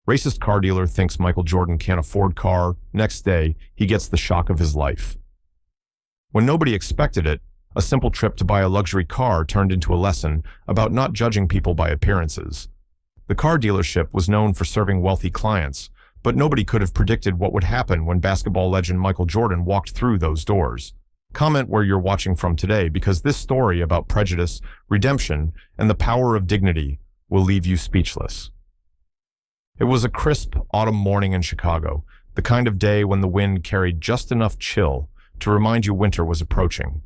Racist car dealer thinks Michael Jordan can't afford car. Next day, he gets the shock of his life. When nobody expected it, a simple trip to buy a luxury car turned into a lesson about not judging people by appearances. The car dealership was known for serving wealthy clients, but nobody could have predicted what would happen when basketball legend Michael Jordan walked through those doors. Comment where you're watching from today, because this story about prejudice, redemption, and the power of dignity will leave you speechless. It was a crisp autumn morning in Chicago, the kind of day when the wind carried just enough chill to remind you winter was approaching.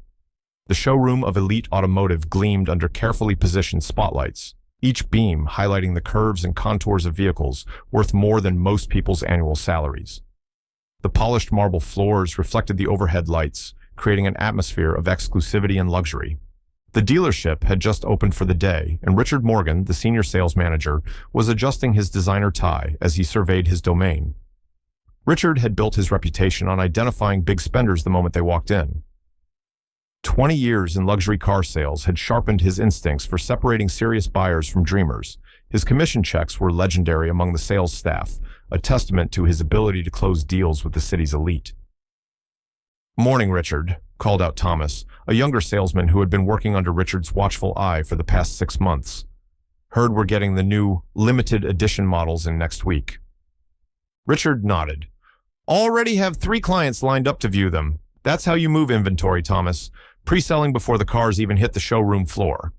The showroom of Elite Automotive gleamed under carefully positioned spotlights, each beam highlighting the curves and contours of vehicles worth more than most people's annual salaries. The polished marble floors reflected the overhead lights, creating an atmosphere of exclusivity and luxury. The dealership had just opened for the day, and Richard Morgan, the senior sales manager, was adjusting his designer tie as he surveyed his domain. Richard had built his reputation on identifying big spenders the moment they walked in. 20 years in luxury car sales had sharpened his instincts for separating serious buyers from dreamers. His commission checks were legendary among the sales staff, a testament to his ability to close deals with the city's elite. "Morning, Richard," called out Thomas, a younger salesman who had been working under Richard's watchful eye for the past 6 months. "Heard we're getting the new limited edition models in next week." Richard nodded. "Already have 3 clients lined up to view them. That's how you move inventory, Thomas. Pre-selling before the cars even hit the showroom floor."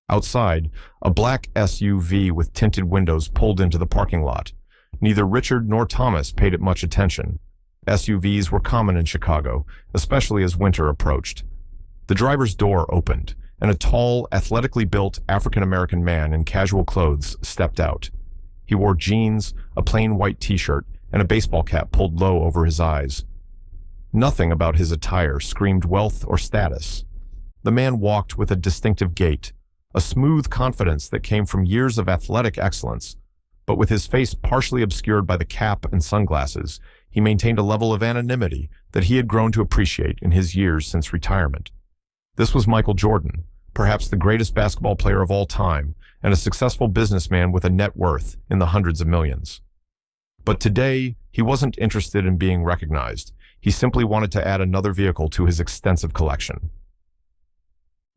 Outside, a black SUV with tinted windows pulled into the parking lot. Neither Richard nor Thomas paid it much attention. SUVs were common in Chicago, especially as winter approached. The driver's door opened, and a tall, athletically built African-American man in casual clothes stepped out. He wore jeans, a plain white t-shirt, and a baseball cap pulled low over his eyes. Nothing about his attire screamed wealth or status. The man walked with a distinctive gait, a smooth confidence that came from years of athletic excellence, but with his face partially obscured by the cap and sunglasses, he maintained a level of anonymity that he had grown to appreciate in his years since retirement. This was Michael Jordan, perhaps the greatest basketball player of all time, and a successful businessman with a net worth in the hundreds of millions. But today, he wasn't interested in being recognized. He simply wanted to add another vehicle to his extensive collection.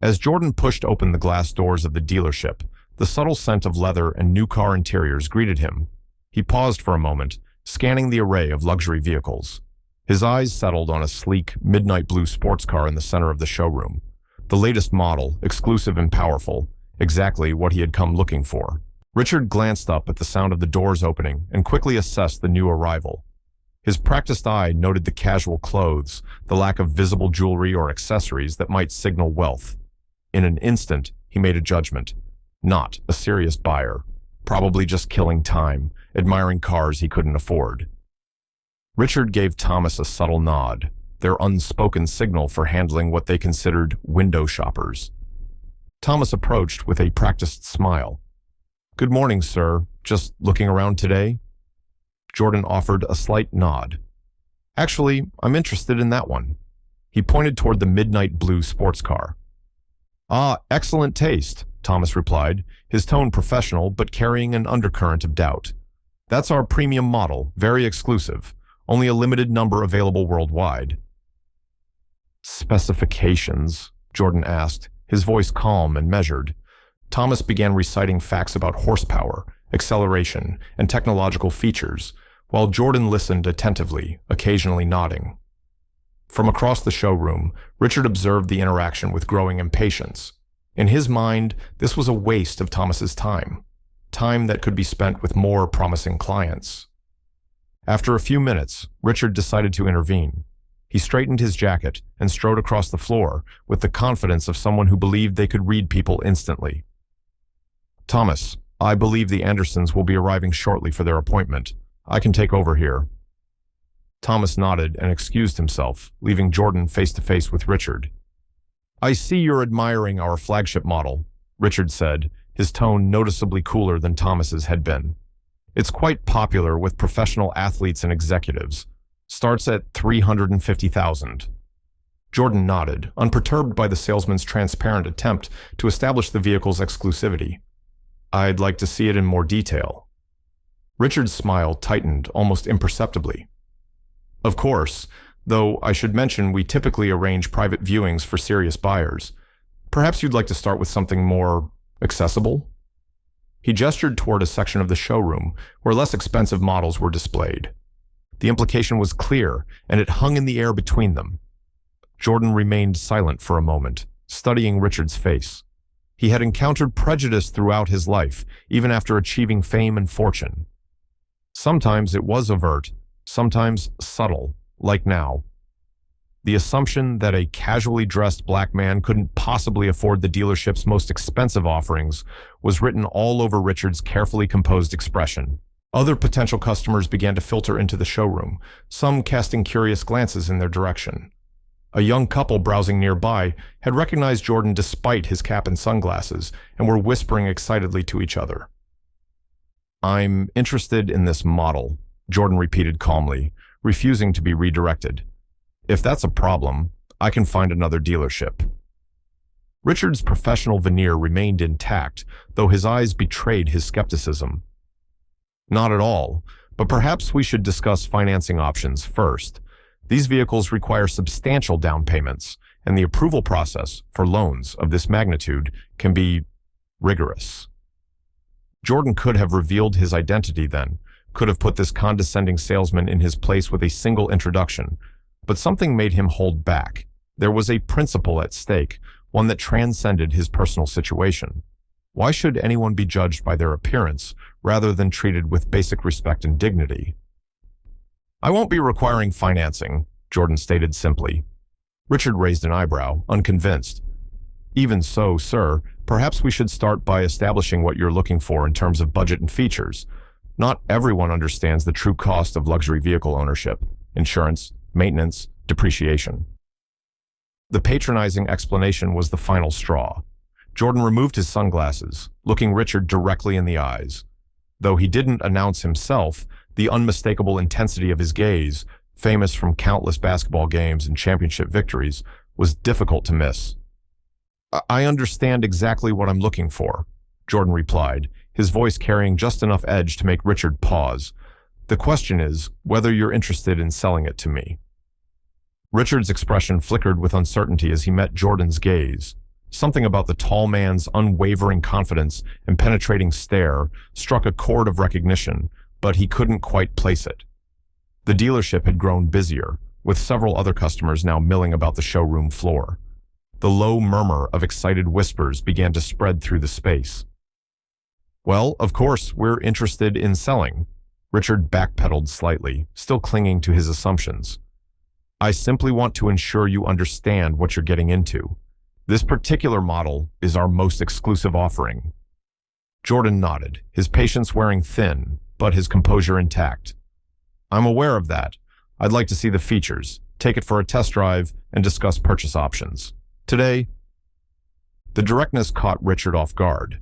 As Jordan pushed open the glass doors of the dealership, the subtle scent of leather and new car interiors greeted him. He paused for a moment, scanning the array of luxury vehicles. His eyes settled on a sleek, midnight blue sports car in the center of the showroom. The latest model, exclusive and powerful, exactly what he had come looking for. Richard glanced up at the sound of the doors opening and quickly assessed the new arrival. His practiced eye noted the casual clothes, the lack of visible jewelry or accessories that might signal wealth. In an instant, he made a judgment. Not a serious buyer. Probably just killing time, admiring cars he couldn't afford. Richard gave Thomas a subtle nod, their unspoken signal for handling what they considered window shoppers. Thomas approached with a practiced smile. "Good morning, sir. Just looking around today?" Jordan offered a slight nod. "Actually, I'm interested in that one." He pointed toward the midnight blue sports car. "Ah, excellent taste," Thomas replied, his tone professional but carrying an undercurrent of doubt. "That's our premium model, very exclusive. Only a limited number available worldwide." "Specifications?" Jordan asked, his voice calm and measured. Thomas began reciting facts about horsepower, acceleration, and technological features, while Jordan listened attentively, occasionally nodding. From across the showroom, Richard observed the interaction with growing impatience. In his mind, this was a waste of Thomas's time that could be spent with more promising clients. After a few minutes, Richard decided to intervene. He straightened his jacket and strode across the floor with the confidence of someone who believed they could read people instantly. "Thomas, I believe the Andersons will be arriving shortly for their appointment. I can take over here." Thomas nodded and excused himself, leaving Jordan face to face with Richard. "I see you're admiring our flagship model," Richard said, his tone noticeably cooler than Thomas's had been. "It's quite popular with professional athletes and executives. Starts at $350,000. Jordan nodded, unperturbed by the salesman's transparent attempt to establish the vehicle's exclusivity. "I'd like to see it in more detail." Richard's smile tightened almost imperceptibly. Of course, though I should mention we typically arrange private viewings for serious buyers. Perhaps you'd like to start with something more accessible? He gestured toward a section of the showroom where less expensive models were displayed. The implication was clear, and it hung in the air between them. Jordan remained silent for a moment, studying Richard's face. He had encountered prejudice throughout his life, even after achieving fame and fortune. Sometimes it was overt, sometimes subtle, like now. The assumption that a casually dressed black man couldn't possibly afford the dealership's most expensive offerings was written all over Richard's carefully composed expression. Other potential customers began to filter into the showroom, some casting curious glances in their direction. A young couple browsing nearby had recognized Jordan despite his cap and sunglasses and were whispering excitedly to each other. "I'm interested in this model," Jordan repeated calmly, refusing to be redirected. "If that's a problem, I can find another dealership." Richard's professional veneer remained intact, though his eyes betrayed his skepticism. "Not at all, but perhaps we should discuss financing options first. These vehicles require substantial down payments, and the approval process for loans of this magnitude can be rigorous." Jordan could have revealed his identity then, could have put this condescending salesman in his place with a single introduction, but something made him hold back. There was a principle at stake, one that transcended his personal situation. Why should anyone be judged by their appearance rather than treated with basic respect and dignity? "I won't be requiring financing," Jordan stated simply. Richard raised an eyebrow, unconvinced. "Even so, sir, perhaps we should start by establishing what you're looking for in terms of budget and features. Not everyone understands the true cost of luxury vehicle ownership, insurance, maintenance, depreciation." The patronizing explanation was the final straw. Jordan removed his sunglasses, looking Richard directly in the eyes. Though he didn't announce himself, the unmistakable intensity of his gaze, famous from countless basketball games and championship victories, was difficult to miss. "I understand exactly what I'm looking for," Jordan replied, his voice carrying just enough edge to make Richard pause. "The question is whether you're interested in selling it to me." Richard's expression flickered with uncertainty as he met Jordan's gaze. Something about the tall man's unwavering confidence and penetrating stare struck a chord of recognition, but he couldn't quite place it. The dealership had grown busier, with several other customers now milling about the showroom floor. The low murmur of excited whispers began to spread through the space. "Well, of course, we're interested in selling." Richard backpedaled slightly, still clinging to his assumptions. "I simply want to ensure you understand what you're getting into. This particular model is our most exclusive offering." Jordan nodded, his patience wearing thin, but his composure intact. "I'm aware of that. I'd like to see the features, take it for a test drive, and discuss purchase options. Today?" The directness caught Richard off guard.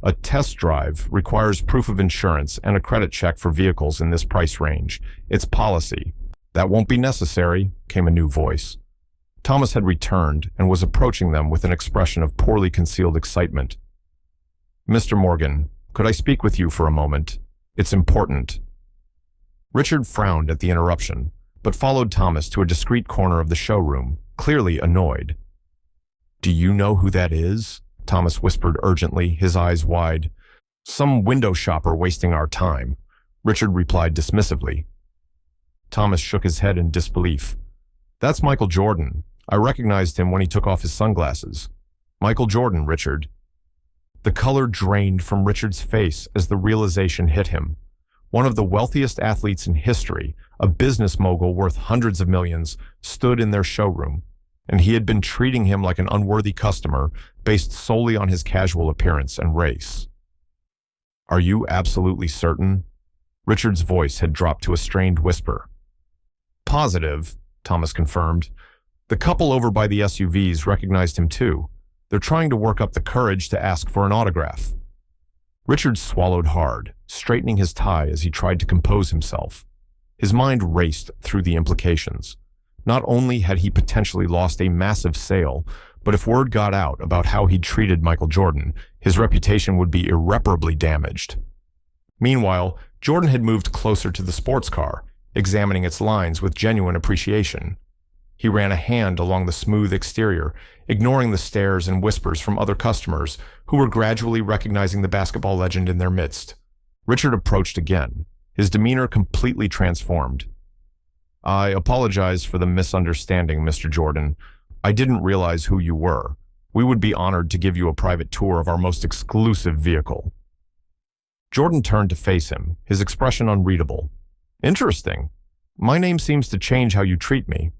"A test drive requires proof of insurance and a credit check for vehicles in this price range. It's policy." "That won't be necessary," came a new voice. Thomas had returned and was approaching them with an expression of poorly concealed excitement. "Mr. Morgan, could I speak with you for a moment? It's important." Richard frowned at the interruption, but followed Thomas to a discreet corner of the showroom, clearly annoyed. "Do you know who that is?" Thomas whispered urgently, his eyes wide. "Some window shopper wasting our time," Richard replied dismissively. Thomas shook his head in disbelief. "That's Michael Jordan. I recognized him when he took off his sunglasses." "Michael Jordan, Richard." The color drained from Richard's face as the realization hit him. One of the wealthiest athletes in history, a business mogul worth hundreds of millions, stood in their showroom, and he had been treating him like an unworthy customer based solely on his casual appearance and race. "Are you absolutely certain?" Richard's voice had dropped to a strained whisper. "Positive," Thomas confirmed. "The couple over by the SUVs recognized him too. They're trying to work up the courage to ask for an autograph." Richard swallowed hard, straightening his tie as he tried to compose himself. His mind raced through the implications. Not only had he potentially lost a massive sale, but if word got out about how he'd treated Michael Jordan, his reputation would be irreparably damaged. Meanwhile, Jordan had moved closer to the sports car, examining its lines with genuine appreciation. He ran a hand along the smooth exterior, ignoring the stares and whispers from other customers who were gradually recognizing the basketball legend in their midst. Richard approached again, his demeanor completely transformed. "I apologize for the misunderstanding, Mr. Jordan. I didn't realize who you were. We would be honored to give you a private tour of our most exclusive vehicle." Jordan turned to face him, his expression unreadable. "Interesting. My name seems to change how you treat me."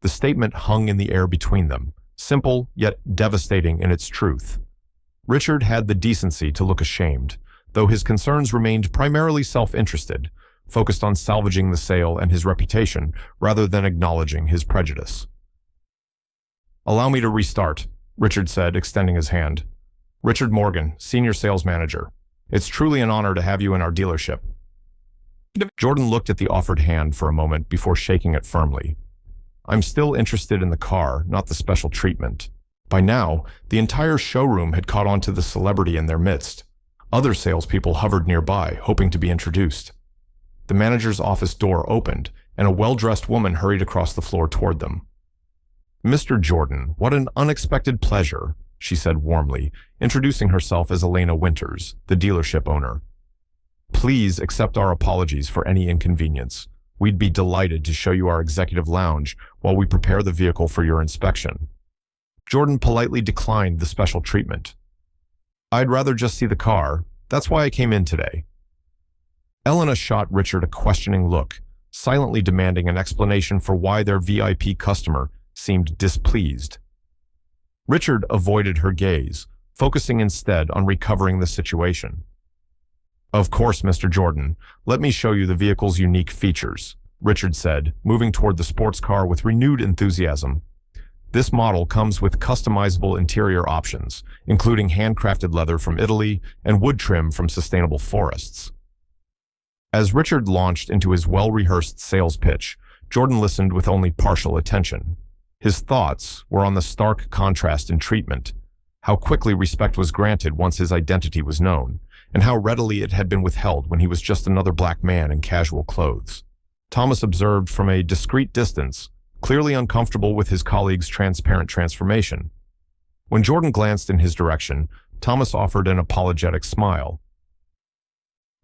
The statement hung in the air between them, simple yet devastating in its truth. Richard had the decency to look ashamed, though his concerns remained primarily self-interested, focused on salvaging the sale and his reputation rather than acknowledging his prejudice. "Allow me to restart," Richard said, extending his hand. "Richard Morgan, Senior Sales Manager. It's truly an honor to have you in our dealership." Jordan looked at the offered hand for a moment before shaking it firmly. "I'm still interested in the car, not the special treatment." By now, the entire showroom had caught on to the celebrity in their midst. Other salespeople hovered nearby, hoping to be introduced. The manager's office door opened, and a well-dressed woman hurried across the floor toward them. "Mr. Jordan, what an unexpected pleasure," she said warmly, introducing herself as Elena Winters, the dealership owner. "Please accept our apologies for any inconvenience. We'd be delighted to show you our executive lounge while we prepare the vehicle for your inspection." Jordan politely declined the special treatment. "I'd rather just see the car. That's why I came in today." Elena shot Richard a questioning look, silently demanding an explanation for why their VIP customer seemed displeased. Richard avoided her gaze, focusing instead on recovering the situation. "Of course, Mr. Jordan. Let me show you the vehicle's unique features," Richard said, moving toward the sports car with renewed enthusiasm. "This model comes with customizable interior options, including handcrafted leather from Italy and wood trim from sustainable forests." As Richard launched into his well-rehearsed sales pitch, Jordan listened with only partial attention. His thoughts were on the stark contrast in treatment, how quickly respect was granted once his identity was known, and how readily it had been withheld when he was just another black man in casual clothes. Thomas observed from a discreet distance, clearly uncomfortable with his colleague's transparent transformation. When Jordan glanced in his direction, Thomas offered an apologetic smile.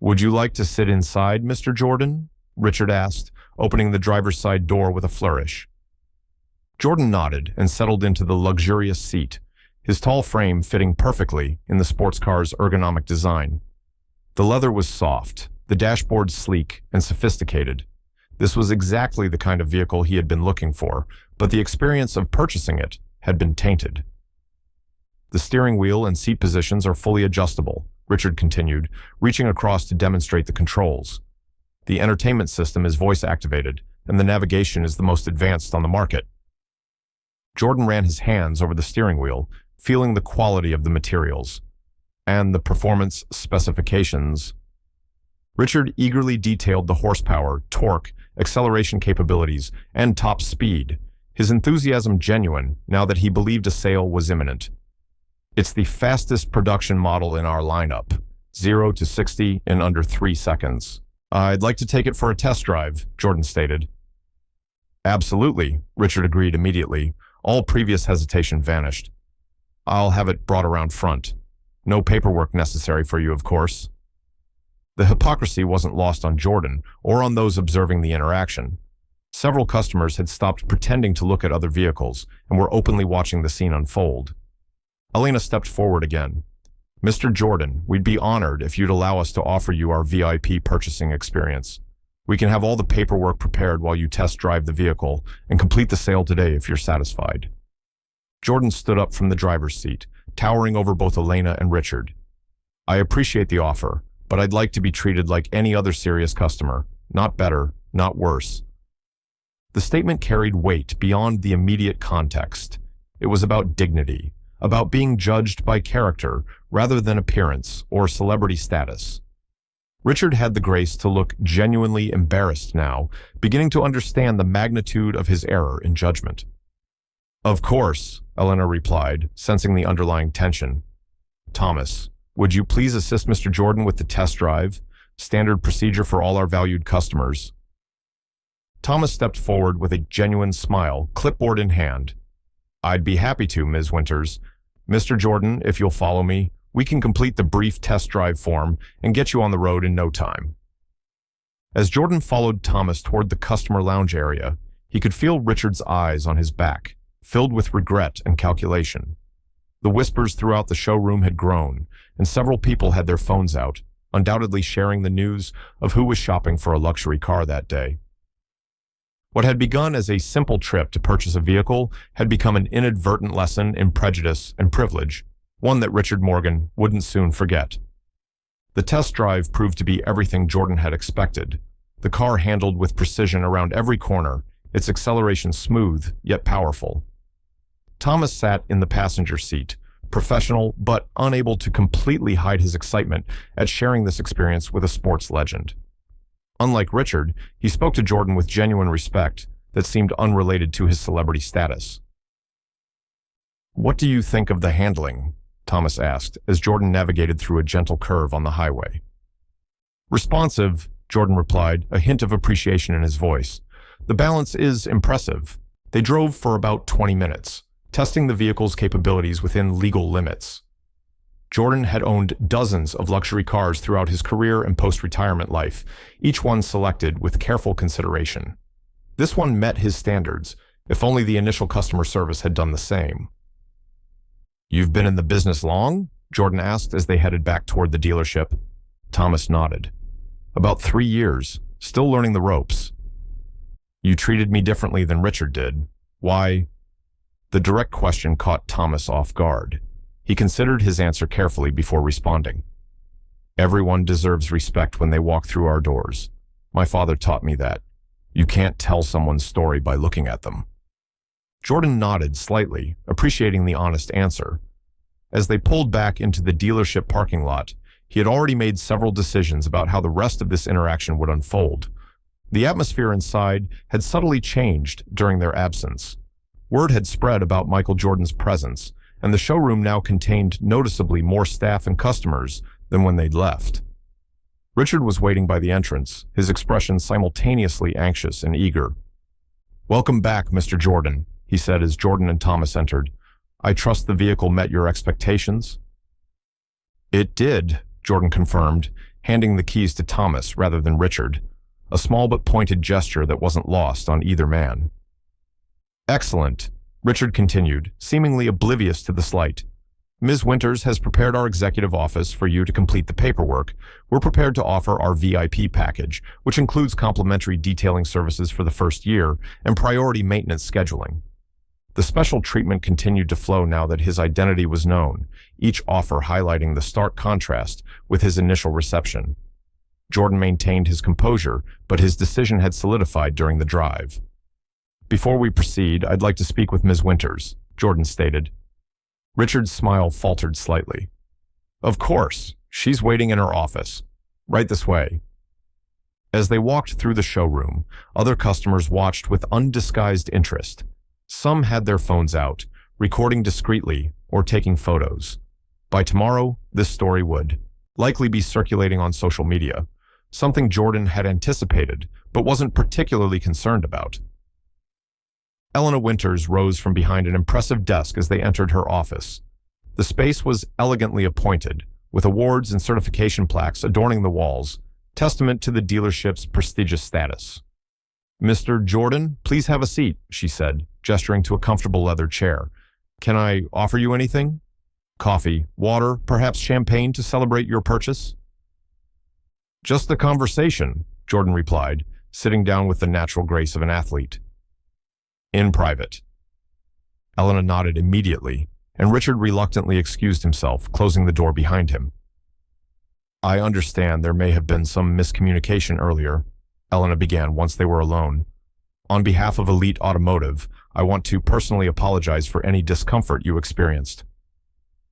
"Would you like to sit inside, Mr. Jordan?" Richard asked, opening the driver's side door with a flourish. Jordan nodded and settled into the luxurious seat, his tall frame fitting perfectly in the sports car's ergonomic design. The leather was soft, the dashboard sleek and sophisticated. This was exactly the kind of vehicle he had been looking for, but the experience of purchasing it had been tainted. "The steering wheel and seat positions are fully adjustable," Richard continued, reaching across to demonstrate the controls. "The entertainment system is voice-activated, and the navigation is the most advanced on the market." Jordan ran his hands over the steering wheel, feeling the quality of the materials. "And the performance specifications?" Richard eagerly detailed the horsepower, torque, acceleration capabilities, and top speed, his enthusiasm genuine now that he believed a sale was imminent. "It's the fastest production model in our lineup, 0 to 60 in under 3 seconds. I'd like to take it for a test drive," Jordan stated. "Absolutely," Richard agreed immediately. All previous hesitation vanished. "I'll have it brought around front. No paperwork necessary for you, of course." The hypocrisy wasn't lost on Jordan or on those observing the interaction. Several customers had stopped pretending to look at other vehicles and were openly watching the scene unfold. Elena stepped forward again. "Mr. Jordan, we'd be honored if you'd allow us to offer you our VIP purchasing experience. We can have all the paperwork prepared while you test drive the vehicle and complete the sale today if you're satisfied." Jordan stood up from the driver's seat, towering over both Elena and Richard. "I appreciate the offer, but I'd like to be treated like any other serious customer. Not better, not worse." The statement carried weight beyond the immediate context. It was about dignity, about being judged by character rather than appearance or celebrity status. Richard had the grace to look genuinely embarrassed now, beginning to understand the magnitude of his error in judgment. "Of course," Elena replied, sensing the underlying tension. "Thomas, would you please assist Mr. Jordan with the test drive? Standard procedure for all our valued customers. Thomas stepped forward with a genuine smile, clipboard in hand. I'd be happy to, Ms. Winters. Mr. Jordan, if you'll follow me, we can complete the brief test drive form and get you on the road in no time. As Jordan followed Thomas toward the customer lounge area, he could feel Richard's eyes on his back, filled with regret and calculation. The whispers throughout the showroom had grown, and several people had their phones out, undoubtedly sharing the news of who was shopping for a luxury car that day. What had begun as a simple trip to purchase a vehicle had become an inadvertent lesson in prejudice and privilege, one that Richard Morgan wouldn't soon forget. The test drive proved to be everything Jordan had expected. The car handled with precision around every corner, its acceleration smooth yet powerful. Thomas sat in the passenger seat, professional but unable to completely hide his excitement at sharing this experience with a sports legend. Unlike Richard, he spoke to Jordan with genuine respect that seemed unrelated to his celebrity status. "What do you think of the handling?" Thomas asked as Jordan navigated through a gentle curve on the highway. "Responsive," Jordan replied, a hint of appreciation in his voice. "The balance is impressive." They drove for about 20 minutes, testing the vehicle's capabilities within legal limits. Jordan had owned dozens of luxury cars throughout his career and post-retirement life, each one selected with careful consideration. This one met his standards, if only the initial customer service had done the same. "You've been in the business long?" Jordan asked as they headed back toward the dealership. Thomas nodded. "About 3 years, still learning the ropes." "You treated me differently than Richard did. Why?" The direct question caught Thomas off guard. He considered his answer carefully before responding. "Everyone deserves respect when they walk through our doors. My father taught me that. You can't tell someone's story by looking at them." Jordan nodded slightly, appreciating the honest answer. As they pulled back into the dealership parking lot, he had already made several decisions about how the rest of this interaction would unfold. The atmosphere inside had subtly changed during their absence. Word had spread about Michael Jordan's presence, and the showroom now contained noticeably more staff and customers than when they'd left. Richard was waiting by the entrance, his expression simultaneously anxious and eager. "Welcome back, Mr. Jordan," he said as Jordan and Thomas entered. "I trust the vehicle met your expectations?" "It did," Jordan confirmed, handing the keys to Thomas rather than Richard, a small but pointed gesture that wasn't lost on either man. "Excellent," Richard continued, seemingly oblivious to the slight. "Ms. Winters has prepared our executive office for you to complete the paperwork. We're prepared to offer our VIP package, which includes complimentary detailing services for the first year and priority maintenance scheduling." The special treatment continued to flow now that his identity was known, each offer highlighting the stark contrast with his initial reception. Jordan maintained his composure, but his decision had solidified during the drive. "Before we proceed, I'd like to speak with Ms. Winters," Jordan stated. Richard's smile faltered slightly. "Of course, she's waiting in her office. Right this way." As they walked through the showroom, other customers watched with undisguised interest. Some had their phones out, recording discreetly or taking photos. By tomorrow, this story would likely be circulating on social media, something Jordan had anticipated but wasn't particularly concerned about. Elena Winters rose from behind an impressive desk as they entered her office. The space was elegantly appointed, with awards and certification plaques adorning the walls, testament to the dealership's prestigious status. "Mr. Jordan, please have a seat," she said, gesturing to a comfortable leather chair. "Can I offer you anything? Coffee, water, perhaps champagne to celebrate your purchase?" "Just a conversation," Jordan replied, sitting down with the natural grace of an athlete. "In private." Elena nodded immediately, and Richard reluctantly excused himself, closing the door behind him. "I understand there may have been some miscommunication earlier," Elena began once they were alone. "On behalf of Elite Automotive, I want to personally apologize for any discomfort you experienced."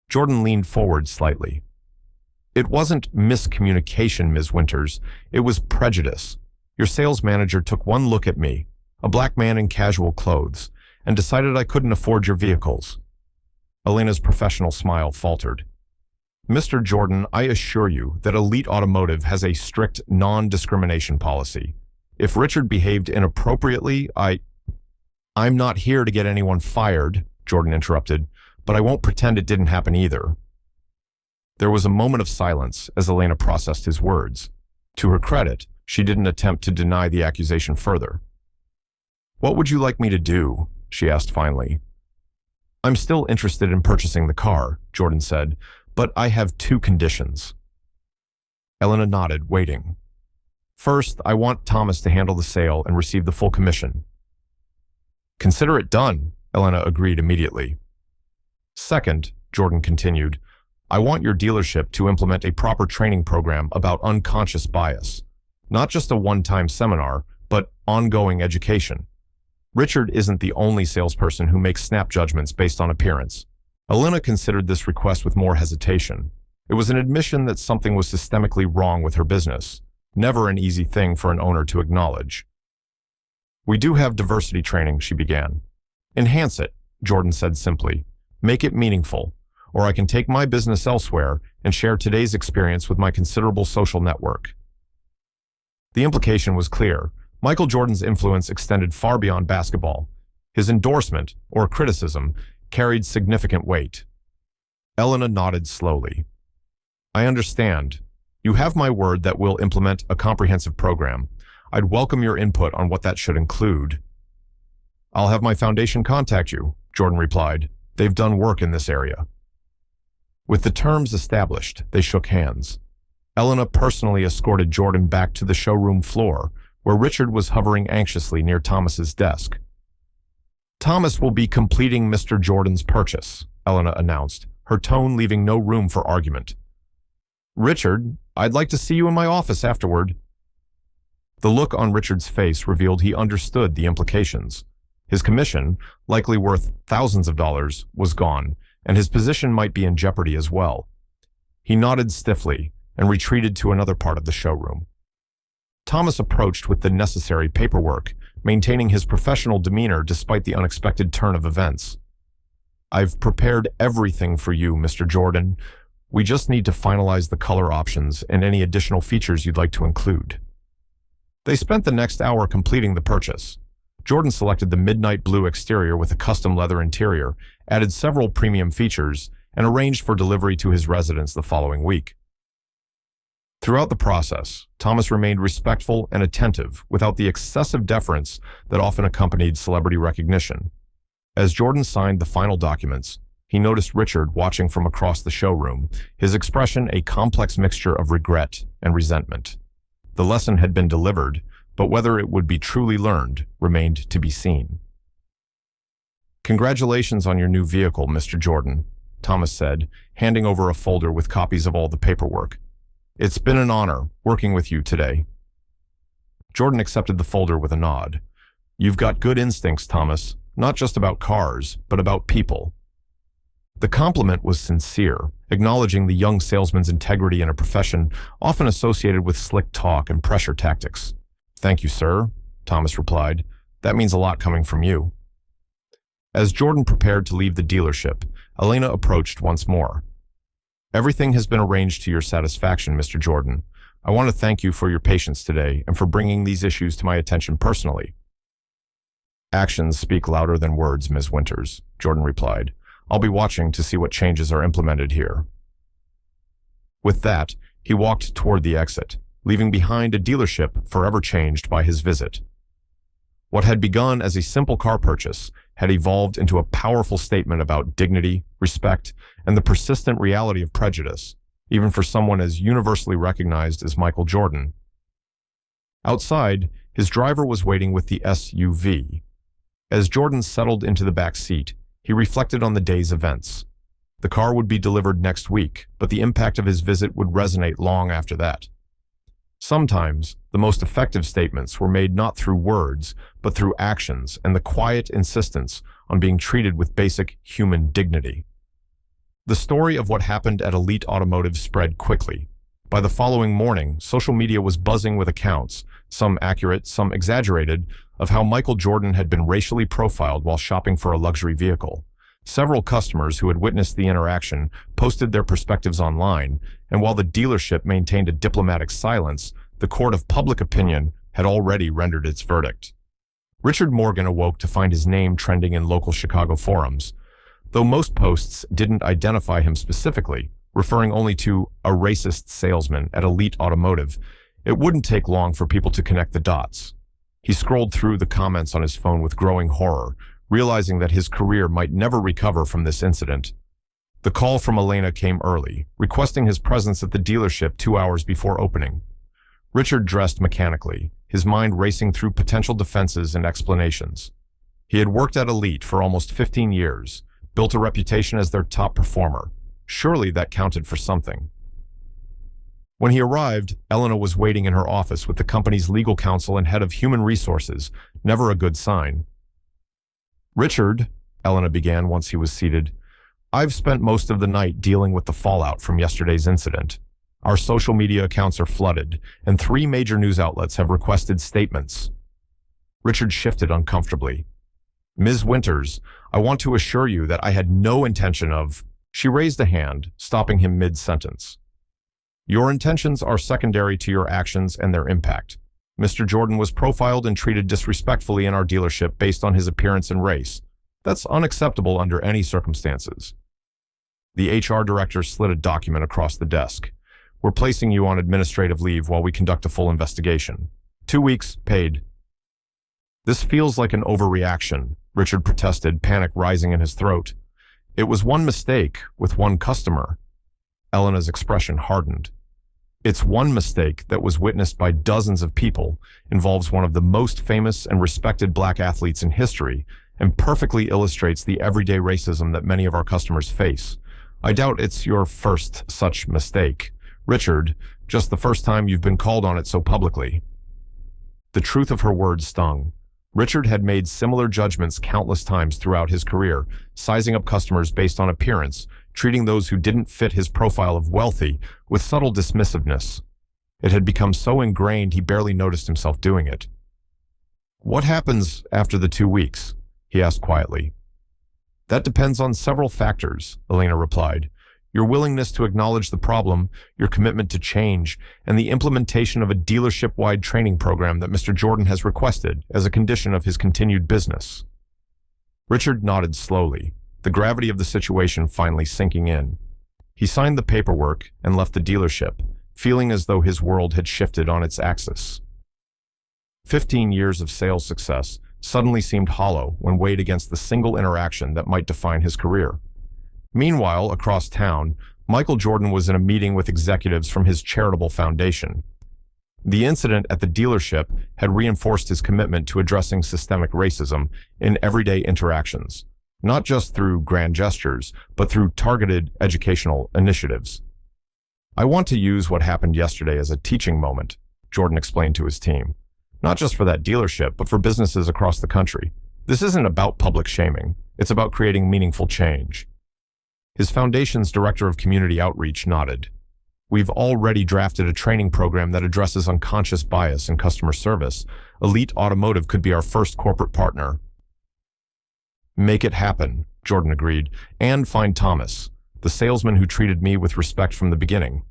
Jordan leaned forward slightly. "It wasn't miscommunication, Ms. Winters. It was prejudice. Your sales manager took one look at me, a black man in casual clothes, and decided I couldn't afford your vehicles." Elena's professional smile faltered. Mr. Jordan, I assure you that Elite Automotive has a strict non-discrimination policy. If Richard behaved inappropriately, I'm not here to get anyone fired, Jordan interrupted, but I won't pretend it didn't happen either. There was a moment of silence as Elena processed his words. To her credit, she didn't attempt to deny the accusation further. What would you like me to do? She asked finally. I'm still interested in purchasing the car, Jordan said, but I have two conditions. Elena nodded, waiting. First, I want Thomas to handle the sale and receive the full commission. Consider it done, Elena agreed immediately. Second, Jordan continued, I want your dealership to implement a proper training program about unconscious bias. Not just a one-time seminar, but ongoing education. Richard isn't the only salesperson who makes snap judgments based on appearance. Elena considered this request with more hesitation. It was an admission that something was systemically wrong with her business. Never an easy thing for an owner to acknowledge. We do have diversity training, she began. Enhance it, Jordan said simply. Make it meaningful, or I can take my business elsewhere and share today's experience with my considerable social network. The implication was clear. Michael Jordan's influence extended far beyond basketball. His endorsement, or criticism, carried significant weight. Elena nodded slowly. I understand. You have my word that we'll implement a comprehensive program. I'd welcome your input on what that should include. I'll have my foundation contact you, Jordan replied. They've done work in this area. With the terms established, they shook hands. Elena personally escorted Jordan back to the showroom floor, where Richard was hovering anxiously near Thomas's desk. Thomas will be completing Mr. Jordan's purchase, Elena announced, her tone leaving no room for argument. Richard, I'd like to see you in my office afterward. The look on Richard's face revealed he understood the implications. His commission, likely worth thousands of dollars, was gone, and his position might be in jeopardy as well. He nodded stiffly and retreated to another part of the showroom. Thomas approached with the necessary paperwork, maintaining his professional demeanor despite the unexpected turn of events. I've prepared everything for you, Mr. Jordan. We just need to finalize the color options and any additional features you'd like to include. They spent the next hour completing the purchase. Jordan selected the midnight blue exterior with a custom leather interior, added several premium features, and arranged for delivery to his residence the following week. Throughout the process, Thomas remained respectful and attentive without the excessive deference that often accompanied celebrity recognition. As Jordan signed the final documents, he noticed Richard watching from across the showroom, his expression a complex mixture of regret and resentment. The lesson had been delivered, but whether it would be truly learned remained to be seen. Congratulations on your new vehicle, Mr. Jordan, Thomas said, handing over a folder with copies of all the paperwork. It's been an honor working with you today. Jordan accepted the folder with a nod. You've got good instincts, Thomas, not just about cars, but about people. The compliment was sincere, acknowledging the young salesman's integrity in a profession often associated with slick talk and pressure tactics. Thank you, sir, Thomas replied. That means a lot coming from you. As Jordan prepared to leave the dealership, Elena approached once more. Everything has been arranged to your satisfaction, Mr. Jordan. I want to thank you for your patience today and for bringing these issues to my attention personally. Actions speak louder than words, Ms. Winters, Jordan replied. I'll be watching to see what changes are implemented here. With that, he walked toward the exit, leaving behind a dealership forever changed by his visit. What had begun as a simple car purchase had evolved into a powerful statement about dignity, respect, and the persistent reality of prejudice, even for someone as universally recognized as Michael Jordan. Outside, his driver was waiting with the SUV. As Jordan settled into the back seat, he reflected on the day's events. The car would be delivered next week, but the impact of his visit would resonate long after that. Sometimes, the most effective statements were made not through words, but through actions and the quiet insistence on being treated with basic human dignity. The story of what happened at Elite Automotive spread quickly. By the following morning, social media was buzzing with accounts, some accurate, some exaggerated, of how Michael Jordan had been racially profiled while shopping for a luxury vehicle. Several customers who had witnessed the interaction posted their perspectives online, and while the dealership maintained a diplomatic silence, the court of public opinion had already rendered its verdict. Richard Morgan awoke to find his name trending in local Chicago forums. Though most posts didn't identify him specifically, referring only to a racist salesman at Elite Automotive, it wouldn't take long for people to connect the dots. He scrolled through the comments on his phone with growing horror, realizing that his career might never recover from this incident. The call from Elena came early, requesting his presence at the dealership 2 hours before opening. Richard dressed mechanically, his mind racing through potential defenses and explanations. He had worked at Elite for almost 15 years, built a reputation as their top performer. Surely that counted for something. When he arrived, Elena was waiting in her office with the company's legal counsel and head of human resources, never a good sign. "Richard," Elena began once he was seated, "I've spent most of the night dealing with the fallout from yesterday's incident. Our social media accounts are flooded, and 3 major news outlets have requested statements." Richard shifted uncomfortably. "Ms. Winters, I want to assure you that I had no intention of—" She raised a hand, stopping him mid-sentence. "Your intentions are secondary to your actions and their impact. Mr. Jordan was profiled and treated disrespectfully in our dealership based on his appearance and race. That's unacceptable under any circumstances." The HR director slid a document across the desk. "We're placing you on administrative leave while we conduct a full investigation. 2 weeks, paid." "This feels like an overreaction," Richard protested, panic rising in his throat. "It was one mistake with one customer." Elena's expression hardened. "It's one mistake that was witnessed by dozens of people, involves one of the most famous and respected black athletes in history, and perfectly illustrates the everyday racism that many of our customers face. I doubt it's your first such mistake, Richard, just the first time you've been called on it so publicly." The truth of her words stung. Richard had made similar judgments countless times throughout his career, sizing up customers based on appearance, treating those who didn't fit his profile of wealthy with subtle dismissiveness. It had become so ingrained he barely noticed himself doing it. "What happens after the 2 weeks?" he asked quietly. "That depends on several factors," Elena replied. "Your willingness to acknowledge the problem, your commitment to change, and the implementation of a dealership-wide training program that Mr. Jordan has requested as a condition of his continued business." Richard nodded slowly, the gravity of the situation finally sinking in. He signed the paperwork and left the dealership, feeling as though his world had shifted on its axis. 15 years of sales success suddenly seemed hollow when weighed against the single interaction that might define his career. Meanwhile, across town, Michael Jordan was in a meeting with executives from his charitable foundation. The incident at the dealership had reinforced his commitment to addressing systemic racism in everyday interactions, not just through grand gestures, but through targeted educational initiatives. "I want to use what happened yesterday as a teaching moment," Jordan explained to his team. "Not just for that dealership, but for businesses across the country. This isn't about public shaming. It's about creating meaningful change." His foundation's director of community outreach nodded. "We've already drafted a training program that addresses unconscious bias in customer service. Elite Automotive could be our first corporate partner." "Make it happen," Jordan agreed, "and find Thomas, the salesman who treated me with respect from the beginning.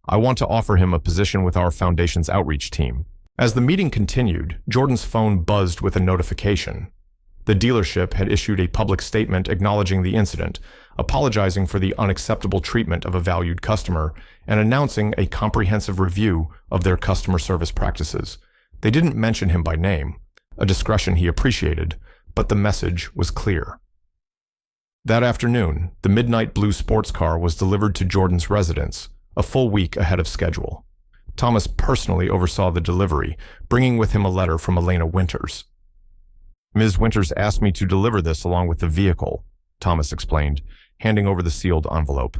I want to offer him a position with our foundation's outreach team." As the meeting continued, Jordan's phone buzzed with a notification. The dealership had issued a public statement acknowledging the incident, apologizing for the unacceptable treatment of a valued customer, and announcing a comprehensive review of their customer service practices. They didn't mention him by name, a discretion he appreciated, but the message was clear. That afternoon, the midnight blue sports car was delivered to Jordan's residence, a full week ahead of schedule. Thomas personally oversaw the delivery, bringing with him a letter from Elena Winters. "Ms. Winters asked me to deliver this along with the vehicle," Thomas explained, handing over the sealed envelope.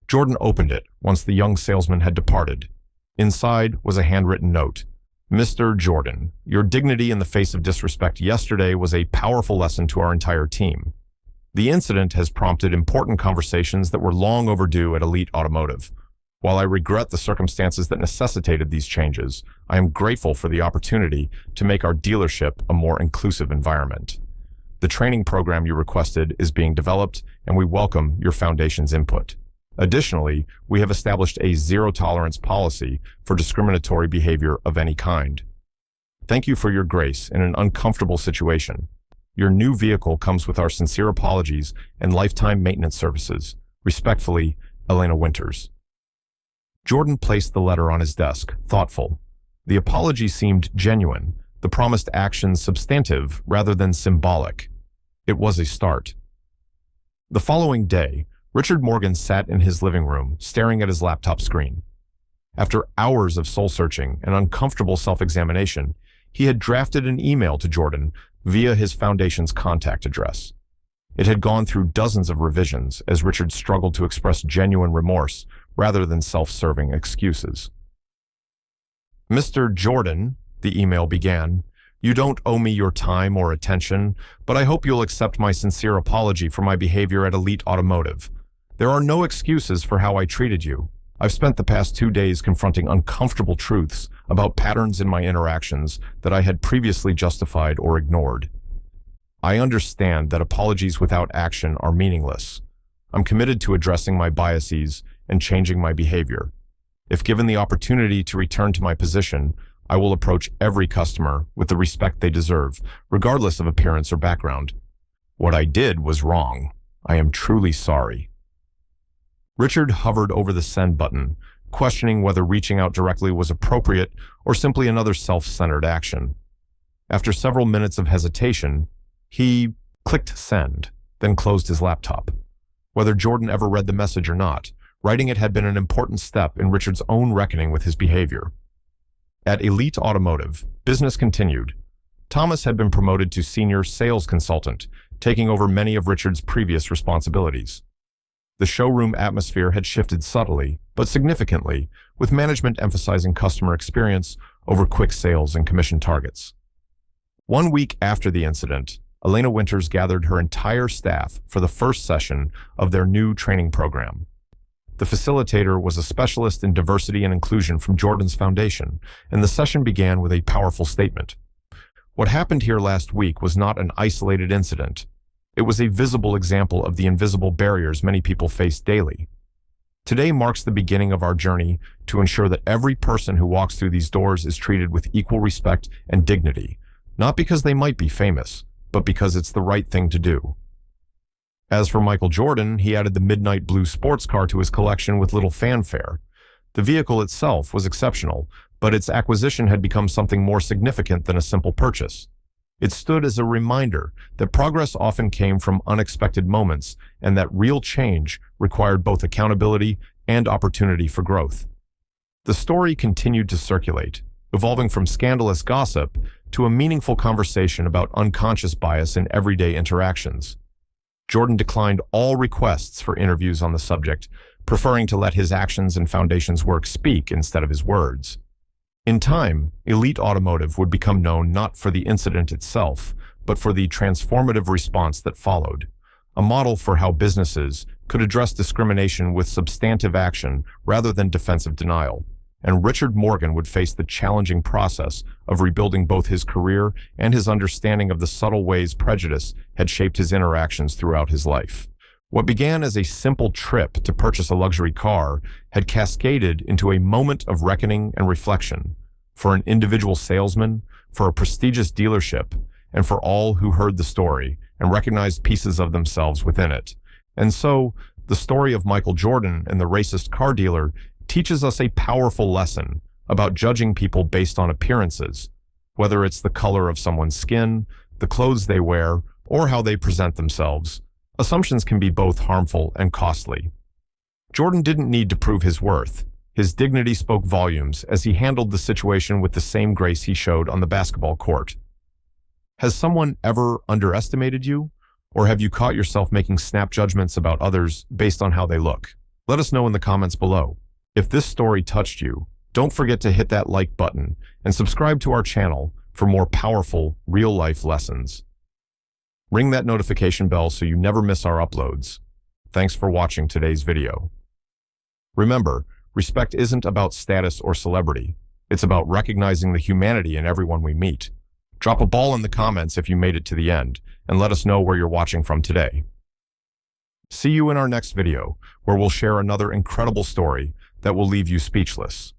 Jordan opened it once the young salesman had departed. Inside was a handwritten note. "Mr. Jordan, your dignity in the face of disrespect yesterday was a powerful lesson to our entire team. The incident has prompted important conversations that were long overdue at Elite Automotive. While I regret the circumstances that necessitated these changes, I am grateful for the opportunity to make our dealership a more inclusive environment." The training program you requested is being developed, and we welcome your foundation's input. Additionally, we have established a zero-tolerance policy for discriminatory behavior of any kind. Thank you for your grace in an uncomfortable situation. Your new vehicle comes with our sincere apologies and lifetime maintenance services. Respectfully, Elena Winters. Jordan placed the letter on his desk, thoughtful. The apology seemed genuine, the promised actions substantive rather than symbolic. It was a start. The following day, Richard Morgan sat in his living room, staring at his laptop screen. After hours of soul-searching and uncomfortable self-examination, he had drafted an email to Jordan via his foundation's contact address. It had gone through dozens of revisions as Richard struggled to express genuine remorse rather than self-serving excuses. "Mr. Jordan," the email began, "you don't owe me your time or attention, but I hope you'll accept my sincere apology for my behavior at Elite Automotive. There are no excuses for how I treated you. I've spent the past 2 days confronting uncomfortable truths about patterns in my interactions that I had previously justified or ignored. I understand that apologies without action are meaningless. I'm committed to addressing my biases and changing my behavior. If given the opportunity to return to my position, I will approach every customer with the respect they deserve, regardless of appearance or background. What I did was wrong. I am truly sorry." Richard hovered over the send button, questioning whether reaching out directly was appropriate or simply another self-centered action. After several minutes of hesitation, he clicked send, then closed his laptop. Whether Jordan ever read the message or not, writing it had been an important step in Richard's own reckoning with his behavior. At Elite Automotive, business continued. Thomas had been promoted to senior sales consultant, taking over many of Richard's previous responsibilities. The showroom atmosphere had shifted subtly, but significantly, with management emphasizing customer experience over quick sales and commission targets. 1 week after the incident, Elena Winters gathered her entire staff for the first session of their new training program. The facilitator was a specialist in diversity and inclusion from Jordan's foundation, and the session began with a powerful statement. What happened here last week was not an isolated incident. It was a visible example of the invisible barriers many people face daily. Today marks the beginning of our journey to ensure that every person who walks through these doors is treated with equal respect and dignity, not because they might be famous, but because it's the right thing to do. As for Michael Jordan, he added the midnight blue sports car to his collection with little fanfare. The vehicle itself was exceptional, but its acquisition had become something more significant than a simple purchase. It stood as a reminder that progress often came from unexpected moments and that real change required both accountability and opportunity for growth. The story continued to circulate, evolving from scandalous gossip to a meaningful conversation about unconscious bias in everyday interactions. Jordan declined all requests for interviews on the subject, preferring to let his actions and foundation's work speak instead of his words. In time, Elite Automotive would become known not for the incident itself, but for the transformative response that followed, a model for how businesses could address discrimination with substantive action rather than defensive denial. And Richard Morgan would face the challenging process of rebuilding both his career and his understanding of the subtle ways prejudice had shaped his interactions throughout his life. What began as a simple trip to purchase a luxury car had cascaded into a moment of reckoning and reflection for an individual salesman, for a prestigious dealership, and for all who heard the story and recognized pieces of themselves within it. And so, the story of Michael Jordan and the racist car dealer teaches us a powerful lesson about judging people based on appearances, whether it's the color of someone's skin, the clothes they wear, or how they present themselves. Assumptions can be both harmful and costly. Jordan didn't need to prove his worth. His dignity spoke volumes as he handled the situation with the same grace he showed on the basketball court. Has someone ever underestimated you? Or have you caught yourself making snap judgments about others based on how they look? Let us know in the comments below. If this story touched you, don't forget to hit that like button and subscribe to our channel for more powerful, real-life lessons. Ring that notification bell so you never miss our uploads. Thanks for watching today's video. Remember, respect isn't about status or celebrity. It's about recognizing the humanity in everyone we meet. Drop a ball in the comments if you made it to the end, and let us know where you're watching from today. See you in our next video, where we'll share another incredible story that will leave you speechless.